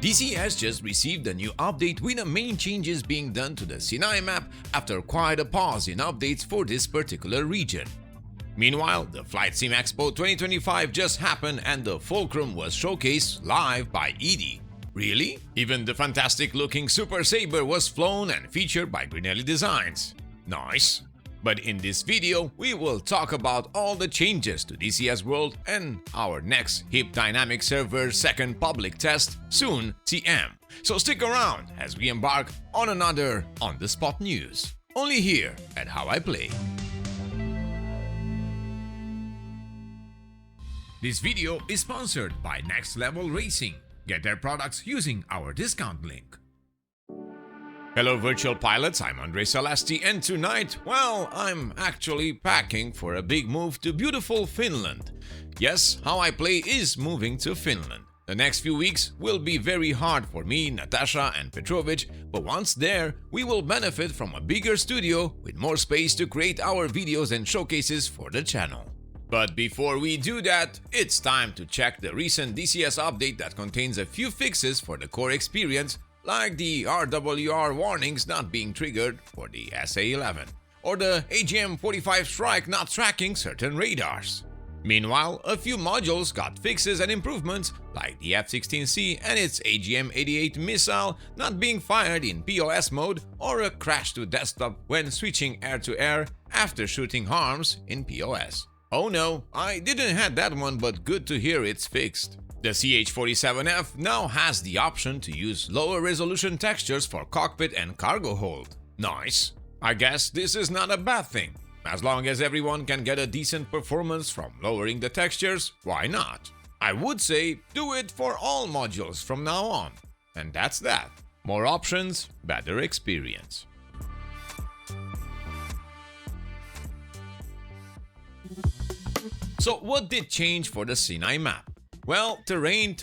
DCS just received a new update with the main changes being done to the Sinai Map after quite a pause in updates for this particular region. Meanwhile, the Flight Sim Expo 2025 just happened and the Fulcrum was showcased live by Edie. Really? Even the fantastic-looking Super Sabre was flown and featured by Grinelli Designs. Nice. But in this video, we will talk about all the changes to DCS World and our next HIP Dynamic Server's second public test, soon TM. So stick around as we embark on another on-the-spot news. Only here at How I Play. This video is sponsored by Next Level Racing. Get their products using our discount link. Hello virtual pilots, I'm Andre Celesti and tonight, well, I'm actually packing for a big move to beautiful Finland. Yes, How I Play is moving to Finland. The next few weeks will be very hard for me, Natasha and Petrovic, but once there, we will benefit from a bigger studio with more space to create our videos and showcases for the channel. But before we do that, it's time to check the recent DCS update that contains a few fixes for the core experience, like the RWR warnings not being triggered for the SA-11, or the AGM-45 strike not tracking certain radars. Meanwhile, a few modules got fixes and improvements, like the F-16C and its AGM-88 missile not being fired in POS mode, or a crash to desktop when switching air-to-air after shooting harms in POS. Oh no, I didn't have that one, but good to hear it's fixed. The CH-47F now has the option to use lower resolution textures for cockpit and cargo hold. Nice. I guess this is not a bad thing. As long as everyone can get a decent performance from lowering the textures, why not? I would say do it for all modules from now on. And that's that. More options, better experience. So what did change for the Sinai Map? Well, terrain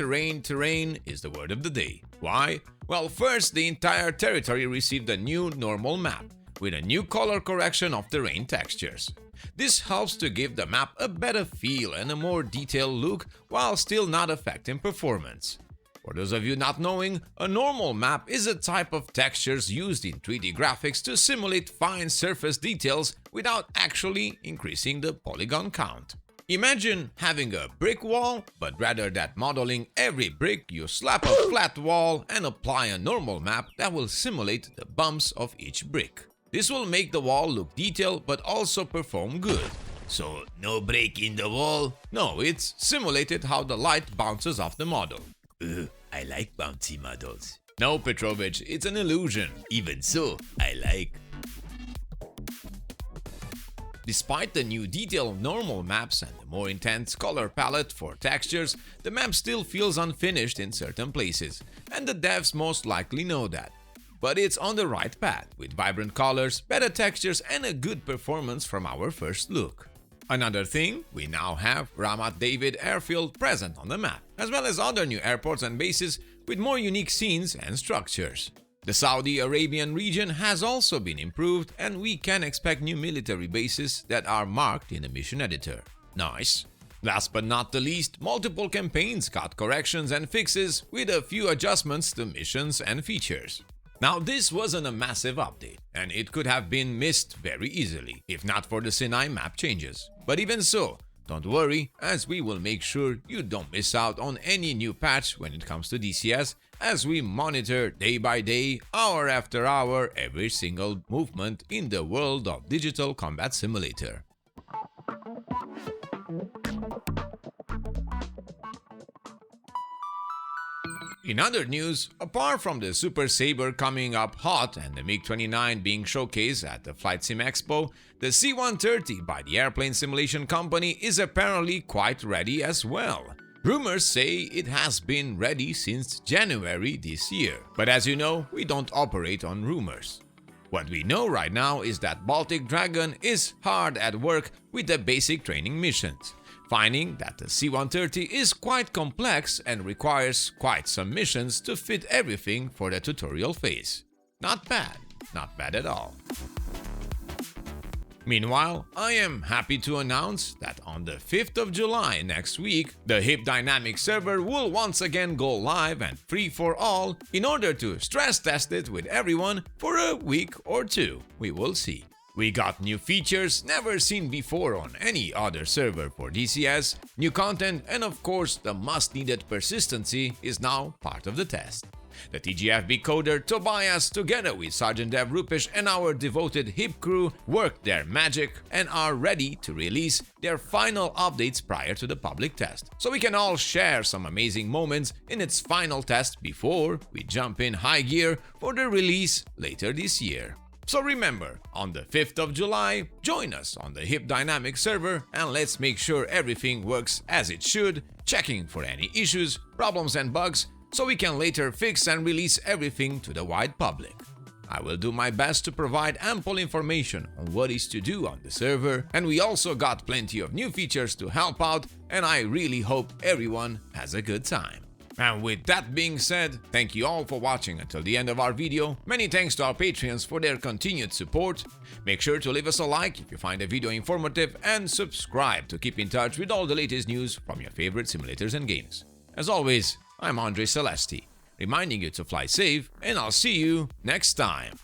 is the word of the day. Why? Well, first, the entire territory received a new normal map, with a new color correction of terrain textures. This helps to give the map a better feel and a more detailed look, while still not affecting performance. For those of you not knowing, a normal map is a type of textures used in 3D graphics to simulate fine surface details without actually increasing the polygon count. Imagine having a brick wall, but rather than modeling every brick, you slap a flat wall and apply a normal map that will simulate the bumps of each brick. This will make the wall look detailed but also perform good. So, no break in the wall? No, it's simulated how the light bounces off the model. I like bouncy models. No, Petrovic, it's an illusion. Even so, I like. Despite the new detailed normal maps and the more intense color palette for textures, the map still feels unfinished in certain places, and the devs most likely know that. But it's on the right path, with vibrant colors, better textures and a good performance from our first look. Another thing, we now have Ramat David Airfield present on the map, as well as other new airports and bases with more unique scenes and structures. The Saudi Arabian region has also been improved, and we can expect new military bases that are marked in the mission editor. Nice. Last but not the least, multiple campaigns got corrections and fixes with a few adjustments to missions and features. Now this wasn't a massive update, and it could have been missed very easily, if not for the Sinai Map changes. But even so, don't worry, as we will make sure you don't miss out on any new patch when it comes to DCS, as we monitor day by day, hour after hour, every single movement in the world of Digital Combat Simulator. In other news, apart from the Super Sabre coming up hot and the MiG-29 being showcased at the Flight Sim Expo, the C-130 by the airplane simulation company is apparently quite ready as well. Rumors say it has been ready since January this year, but as you know, we don't operate on rumors. What we know right now is that Baltic Dragon is hard at work with the basic training missions, finding that the C-130 is quite complex and requires quite some missions to fit everything for the tutorial phase. Not bad at all. Meanwhile, I am happy to announce that on the 5th of July next week, the HIP Dynamic server will once again go live and free for all in order to stress test it with everyone for a week or two. We will see. We got new features never seen before on any other server for DCS, new content, and of course the must-needed persistency is now part of the test. The TGFB coder Tobias, together with Sergeant Dev Rupesh and our devoted HIP crew, worked their magic and are ready to release their final updates prior to the public test, so we can all share some amazing moments in its final test before we jump in high gear for the release later this year. So remember, on the 5th of July, join us on the HIP Dynamic server and let's make sure everything works as it should, checking for any issues, problems and bugs, so we can later fix and release everything to the wide public. I will do my best to provide ample information on what is to do on the server, and we also got plenty of new features to help out, and I really hope everyone has a good time. And with that being said, thank you all for watching until the end of our video. Many thanks to our Patreons for their continued support. Make sure to leave us a like if you find the video informative and subscribe to keep in touch with all the latest news from your favorite simulators and games. As always, I'm Andre Celesti, reminding you to fly safe, and I'll see you next time.